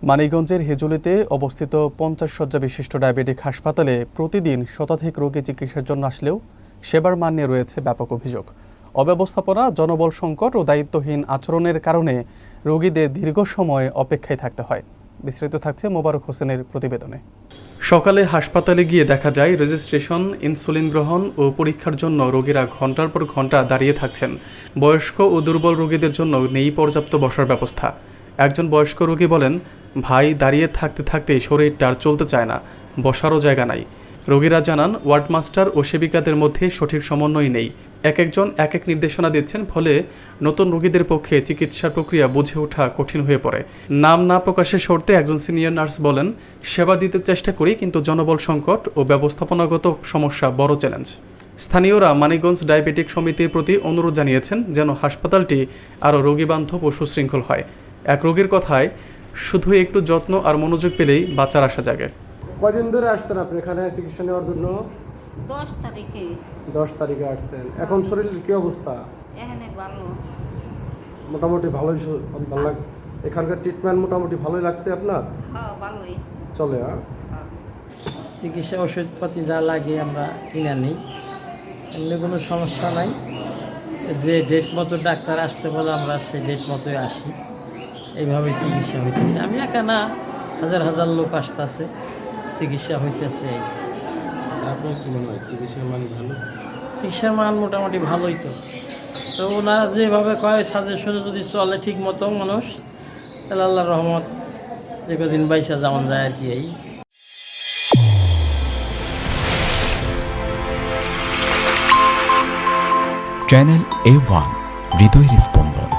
মানিকগঞ্জের হেজুলিতে অবস্থিত 50 শয্যা বিশিষ্ট ডায়াবেটিক হাসপাতালে প্রতিদিন শতাধিক রোগী চিকিৎসার জন্য আসলেও সেবার মান নিয়ে রয়েছে ব্যাপক অভিযোগ। অব্যবস্থাপনা, জনবল সংকট ও দায়িত্বহীন আচরণের কারণে রোগীদের দীর্ঘ সময় অপেক্ষায় থাকতে হয়। বিস্তারিত থাকছে মোবারক হোসেনের প্রতিবেদনে। সকালে হাসপাতালে গিয়ে দেখা যায় রেজিস্ট্রেশন, ইনসুলিন গ্রহণ ও পরীক্ষার জন্য রোগীরা ঘন্টার পর ঘন্টা দাঁড়িয়ে থাকছেন। বয়স্ক ও দুর্বল রোগীদের জন্য নেই পর্যাপ্ত বসার ব্যবস্থা। একজন বয়স্ক রোগী বলেন, ভাই, দাঁড়িয়ে থাকতে থাকতে শরীরটা আর চলতে চায় না, বসারও জায়গা নাই। রোগীরা জানান, ওয়ার্ড মাস্টার ও সেবিকাদের মধ্যে সঠিক সমন্বয় নেই। একজন এক এক নির্দেশনা দিচ্ছেন, ফলে নতুন রোগীদের পক্ষে চিকিৎসার প্রক্রিয়া বুঝে ওঠা কঠিন হয়ে পড়ে। নাম না প্রকাশের শর্তে একজন সিনিয়র নার্স বলেন, সেবা দিতে চেষ্টা করি, কিন্তু জনবল সংকট ও ব্যবস্থাপনাগত সমস্যা বড় চ্যালেঞ্জ। স্থানীয়রা মানিকগঞ্জ ডায়াবেটিক সমিতির প্রতি অনুরোধ জানিয়েছেন যেন হাসপাতালটি আরও রোগীবান্ধব ও সুশৃঙ্খল হয়। এক রোগীর কথায়, শুধু একটু যত্ন আর মনোযোগ পেলেই বাঁচার আশা জাগে। কয়দিন ধরে আসছেন আপনি এখানে চিকিৎসা নেওয়ার জন্য? 10 তারিখে। 10 তারিখে আসছেন। এখন শরীরের কি অবস্থা? এখানে ভালো, মোটামুটি ভালোই ভালো লাগ। এখানকার ট্রিটমেন্ট মোটামুটি ভালোই লাগছে আপনার? হ্যাঁ ভালোই চলে। চিকিৎসা ওষুধপাতি যা লাগে আমরা কিনে নিই, এমনি কোনো সমস্যা নাই। যে ডেট মতো ডাক্তার আসতে বলে আমরা সেই ডেট মতোই আসি, এইভাবে চিকিৎসা হইতেছে। আমি একা না, হাজার হাজার লোক আসতেছে, চিকিৎসা হইতেছে। আপনার কি মনে হয় চিকিৎসার মান ভালো? চিকিৎসার মান মোটামুটি ভালোই। তো ওনারা যেভাবে কয় সাজেশনে যদি চলে ঠিক মতো মানুষ, তাহলে আল্লাহর রহমত যে কদিন বাইসা যেমন যায় আর কি। এই চ্যানেল A1 হৃদয়ের স্পন্দন।